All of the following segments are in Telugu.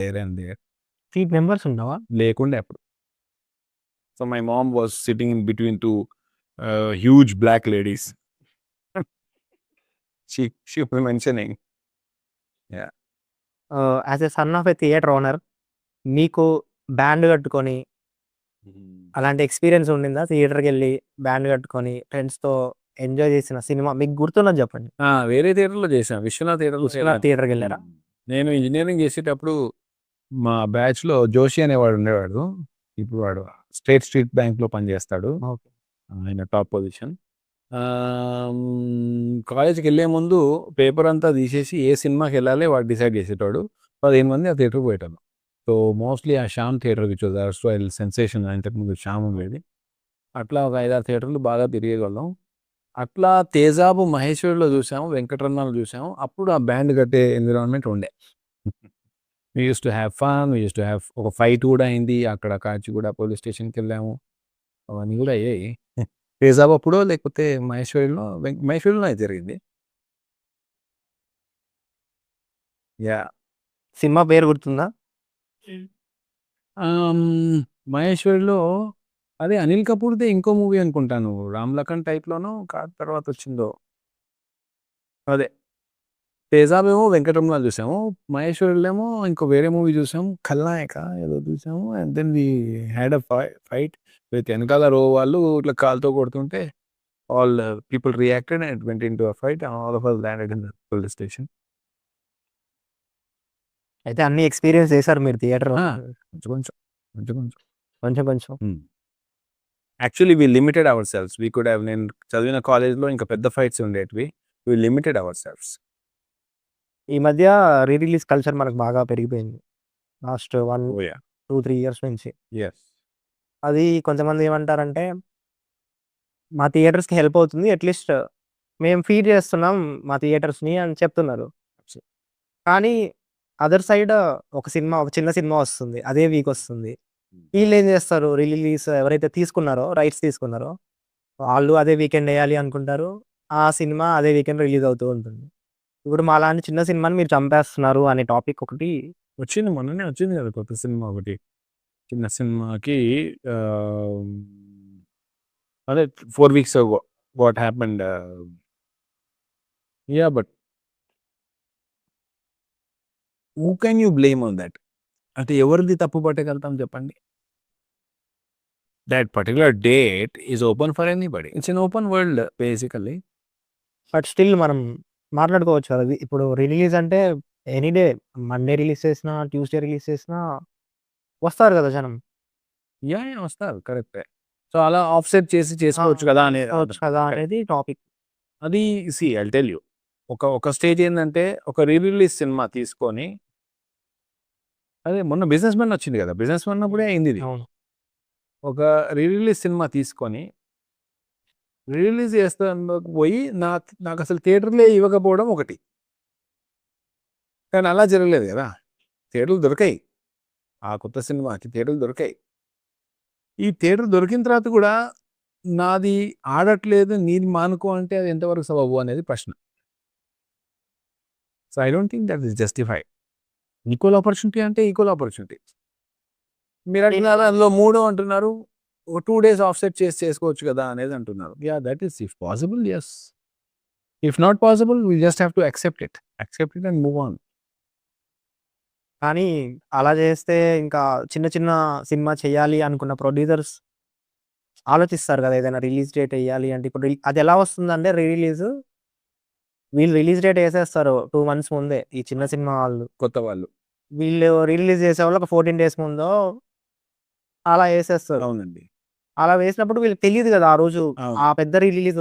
there and there. Seat members ఉండవా? లేకుండే అప్పుడు. So my mom was sitting in between two huge black ladies. She was mentioning. Yeah. As a son of a theatre owner మీకు బ్యాండ్ కట్టుకొని అలాంటి ఎక్స్పీరియన్స్ ఉండిందా? థియేటర్కి వెళ్ళి బ్యాండ్ కట్టుకొని ఫ్రెండ్స్తో ఎంజాయ్ చేసిన సినిమా మీకు గుర్తున్నది చెప్పండి. వేరే థియేటర్లో చేశాను, విశ్వనాథ్ థియేటర్కి వెళ్ళారా? నేను ఇంజనీరింగ్ చేసేటప్పుడు మా బ్యాచ్లో జోషి అనేవాడు ఉండేవాడు. ఇప్పుడు వాడు స్టేట్ స్ట్రీట్ బ్యాంక్లో పనిచేస్తాడు. ఆయన టాప్ పొజిషన్. కాలేజ్కి వెళ్ళే ముందు పేపర్ అంతా తీసేసి ఏ సినిమాకి వెళ్ళాలి వాడు డిసైడ్ చేసేటాడు. 15 మంది ఆ థియేటర్కి పోయేటాను. సో మోస్ట్లీ ఆ Shyam theatre which was also sensation. ఇంతకుముందు శ్యామ్ ఉండేది. అట్లా ఒక 5-6 థియేటర్లు బాగా తిరిగేవాళ్ళం. అట్లా తేజాబు మహేశ్వరిలో చూసాము, వెంకటరమణలో చూసాము. అప్పుడు ఆ బ్యాండ్ కట్టే ఎన్విరాన్మెంట్ ఉండే. We use to have fun, we use to have ఒక ఫైట్ కూడా అయింది అక్కడ. కాచిగూడ పోలీస్ స్టేషన్కి వెళ్ళాము, అవన్నీ కూడా అయ్యాయి. తేజాబు అప్పుడో లేకపోతే మహేశ్వరిలో జరిగింది. యా. సినిమా పేరు గుర్తుందా? మహేశ్వరిలో అదే అనిల్ కపూర్దే ఇంకో మూవీ అనుకుంటాను, రామ్ లఖన్ టైప్లోనో కాదు, తర్వాత వచ్చిందో అదే. తేజాబ్ ఏమో వెంకటరమణ చూసాము, మహేశ్వరిలో ఇంకో వేరే మూవీ చూసాము, ఖల్నాయక ఏదో చూసాము. And then we had a fight with వెనకాల రో వాళ్ళు ఇట్లా కాల్తో కొడుతుంటే all people reacted and went into a fight and all of us landed in the police station. అయితే అన్ని ఎక్స్పీరియన్స్ చేశారు మీరు థియేటర్? కొంచెం. Actually we limited ourselves. We could have, నేను చదివిన కాలేజ్లో ఇంకా పెద్ద ఫైట్స్ ఉండేటివి. We limited ourselves. ఈ మధ్య రీ రిలీజ్ కల్చర్ మనకు బాగా పెరిగిపోయింది లాస్ట్ 1-2-3 ఇయర్స్ నుంచి. అది కొంతమంది ఏమంటారంటే మా థియేటర్స్కి హెల్ప్ అవుతుంది, అట్లీస్ట్ మేము ఫీడ్ చేస్తున్నాం మా థియేటర్స్ని అని చెప్తున్నారు. కానీ అదర్ సైడ్ ఒక చిన్న సినిమా వస్తుంది, అదే వీక్ వస్తుంది. వీళ్ళు ఏం చేస్తారు, రిలీజ్ ఎవరైతే తీసుకున్నారో, రైట్స్ తీసుకున్నారో వాళ్ళు అదే వీకెండ్ వేయాలి అనుకుంటారు. ఆ సినిమా అదే వీకెండ్ రిలీజ్ అవుతూ ఉంటుంది. ఇప్పుడు మా లాంటి చిన్న సినిమాని మీరు చంపేస్తున్నారు అనే టాపిక్ ఒకటి వచ్చింది, మొన్ననే వచ్చింది కదా కొత్త సినిమా ఒకటి. చిన్న సినిమాకి అదే 4 weeks ago what happened. Yeah, but who can you blame on that? అంటే ఎవరిది తప్పు పట్టగలుగుతాం చెప్పండి? That particular date is open for anybody. It's an open world basically. But still మనం మాట్లాడుకోవచ్చు కదా. ఇప్పుడు రిలీజ్ అంటే ఎనీ డే, మండే రిలీజ్ చేసినా, ట్యూస్డే రిలీజ్ చేసినా వస్తారు కదా జనం. యా వస్తారు, కరెక్టే. సో అలా ఆఫ్సెట్ చేసుకోవచ్చు కదా అనేది టాపిక్. అది ఐల్ టెల్ యూ, ఒక స్టేజ్ ఏంటంటే ఒక రీరిలీజ్ సినిమా తీసుకొని, అదే మొన్న బిజినెస్ మ్యాన్ వచ్చింది కదా, బిజినెస్ మ్యాన్ అప్పుడే అయింది ఇది. ఒక రీరిలీజ్ సినిమా తీసుకొని రిలీజ్ చేస్తానికి పోయి నాకు అసలు థియేటర్లే ఇవ్వకపోవడం ఒకటి. కానీ అలా జరగలేదు కదా, థియేటర్లు దొరికాయి, ఆ కొత్త సినిమాకి థియేటర్లు దొరికాయి. ఈ థియేటర్ దొరికిన తర్వాత కూడా నాది ఆడట్లేదు, నీది మానుకో అంటే అది ఎంతవరకు సబబు అనేది ప్రశ్న. So I don't think that is justified. Equal opportunity అంటే ఈక్వల్ ఆపర్చునిటీ. మీరు అంటున్నారు అందులో 3 అంటున్నారు, ఒక 2 days ఆఫ్సెట్ చేసుకోవచ్చు కదా అనేది అంటున్నారు. Yeah, that is if possible, yes. If not possible we just have to accept it and move on. కానీ అలా చేస్తే ఇంకా చిన్న చిన్న సినిమా చేయాలి అనుకున్న ప్రొడ్యూసర్స్ ఆలోచిస్తారు కదా, ఏదైనా రిలీజ్ డేట్ వేయాలి అంటే. ఇప్పుడు అది ఎలా వస్తుందంటే రిలీజ్, వీళ్ళు రిలీజ్ డేట్ వేసేస్తారు 2 months ముందే. ఈ చిన్న సినిమా వాళ్ళు, కొత్త వాళ్ళు, వీళ్ళు రిలీజ్ చేసే వాళ్ళు ఒక 14 days ముందో అలా వేసేస్తారు. అవునండి. అలా వేసినప్పుడు వీళ్ళకి తెలియదు కదా ఆ రోజు ఆ పెద్ద release.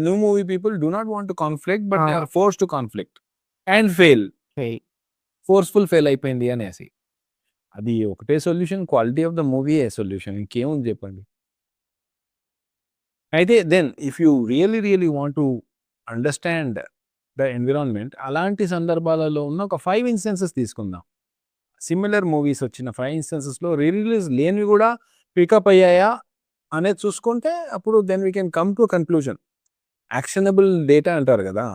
New movie people do not want to conflict, but they are forced to conflict and fail. Forceful fail అయిపోయింది అనేసి. అది ఒకటే solution, quality of the movie ఏ సొల్యూషన్, ఇంకేముంది చెప్పండి. అయితే then if you really want to understand the environment, అలాంటి సందర్భాలలో ఉన్న ఒక 5 instances తీసుకుందాం. సిమిలర్ మూవీస్ వచ్చిన 5 instancesలో రిలీజ్ లేనివి కూడా పికప్ అయ్యాయా అనేది చూసుకుంటే అప్పుడు then we can come to conclusion. Actionable data అంటారు కదా,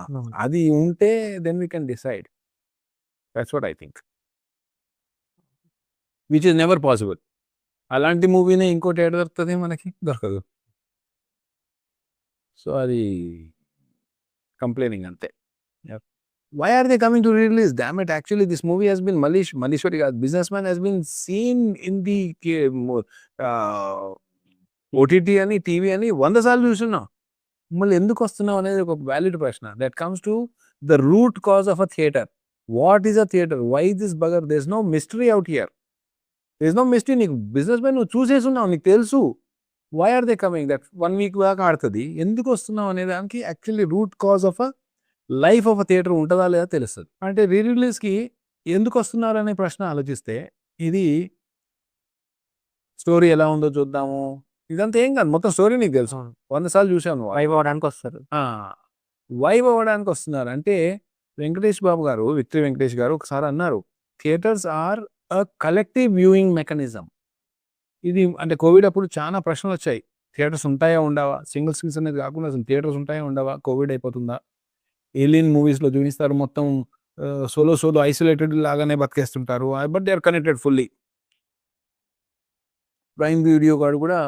అది ఉంటే then we can decide. That's what I think. Which is never possible. అలాంటి మూవీనే ఇంకోటి ఏడ దొరుకుతుంది మనకి? దొరకదు. సో అది కంప్లైనింగ్ అంతే. Why are they coming to re-release? Damn it! Actually, this movie has been Malishwari, businessman has been seen in the OTT అని టీవీ అని 100 సార్లు చూస్తున్నాం. మళ్ళీ ఎందుకు వస్తున్నాం అనేది ఒక వ్యాలిడ్ ప్రశ్న. That comes to the root cause of a theatre. What is a theatre? Why this bugger? There is no mystery out here. There is no mystery. నీకు బిజినెస్ మ్యాన్ నువ్వు చూసేస్తున్నావు, నీకు తెలుసు. Why are they coming? That 1 week దాకా ఆడుతుంది. ఎందుకు వస్తున్నావు అనే దానికి actually root cause of a life of a theatre ఉంటుందా లేదా తెలుస్తుంది. అంటే రీ రిలీజ్కి ఎందుకు వస్తున్నారు అనే ప్రశ్న ఆలోచిస్తే, ఇది స్టోరీ ఎలా ఉందో చూద్దాము, ఇదంతా ఏం కాదు. మొత్తం స్టోరీ నీకు తెలుసు, 100 సార్లు చూసాను. వైబ్ అవ్వడానికి వస్తారు. వైబ్ అవ్వడానికి వస్తున్నారు. అంటే వెంకటేష్ బాబు గారు, విక్టరీ వెంకటేష్ గారు ఒకసారి అన్నారు, theatres are a collective viewing mechanism. ఇది అంటే కోవిడ్ అప్పుడు చాలా ప్రశ్నలు వచ్చాయి. థియేటర్స్ ఉంటాయా ఉండవా? సింగిల్ స్క్రీన్స్ అనేది కాకుండా అసలు థియేటర్స్ ఉంటాయా ఉండవా? కోవిడ్ అయిపోతుందా? ఏలియన్ మూవీస్లో చూపిస్తారు మొత్తం సోలో ఐసోలేటెడ్ లాగానే బతికేస్తుంటారు. But they are connected fully. Prime video గాడు కూడా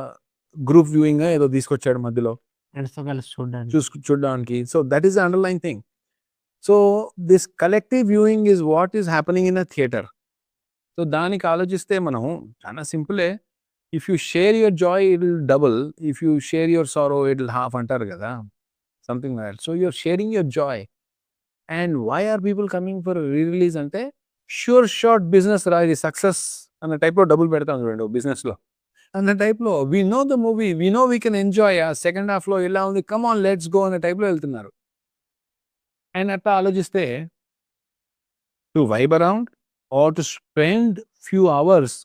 గ్రూప్ వ్యూయింగ్ ఏదో తీసుకొచ్చాడు మధ్యలో చూడడానికి. So that is the underline thing. So this collective viewing is what is happening in a theatre. సో దానికి ఆలోచిస్తే మనం చాలా సింపులే. If you share your joy it will double, if you share your sorrow it will half అంటారు కదా, something like that. So you are sharing your joy. And why are people coming for re-release అంటే షూర్ షార్ట్ బిజినెస్ రా, ఇది సక్సెస్ అన్న టైప్లో డబ్బులు పెడతాం చూడండి బిజినెస్లో. అన్న టైప్లో we know the movie, we know we can enjoy. ఆ సెకండ్ హాఫ్లో ఎలా ఉంది, కమ్ ఆన్ లెట్స్ గో అనే టైప్లో వెళ్తున్నారు. అండ్ అట్లా ఆలోచిస్తే to vibe around or to spend few hours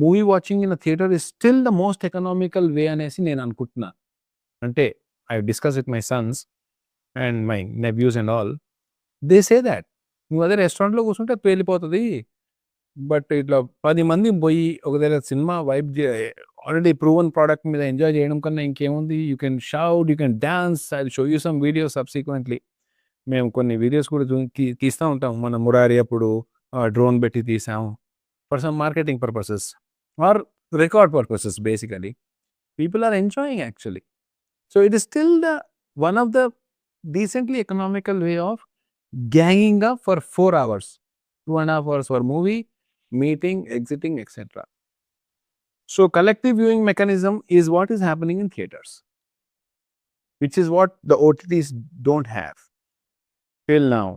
movie watching in a theatre is still the most economical way అనేసి నేను అనుకుంటున్నాను. అంటే I discuss with my sons and my nephews and all. They say that నువ్వు అదే రెస్టారెంట్లో కూర్చుంటే పేలిపోతుంది, బట్ ఇట్లా 10 మంది పోయి ఒక దగ్గర cinema vibe already proven product మీద ఎంజాయ్ చేయడం కన్నా ఇంకేముంది? You can shout, you can dance. I show you some videos subsequently. మేము కొన్ని వీడియోస్ కూడా తీస్తూ ఉంటాం. మన మురారి అప్పుడు డ్రోన్ పెట్టి తీసాం for some marketing purposes or record purposes. Basically people are enjoying actually. So it is still one of the decently economical way of ganging up for 4 hours, 2.5 hours for movie, meeting, exiting, etc. So collective viewing mechanism is what is happening in theaters, which is what the OTTs don't have till now.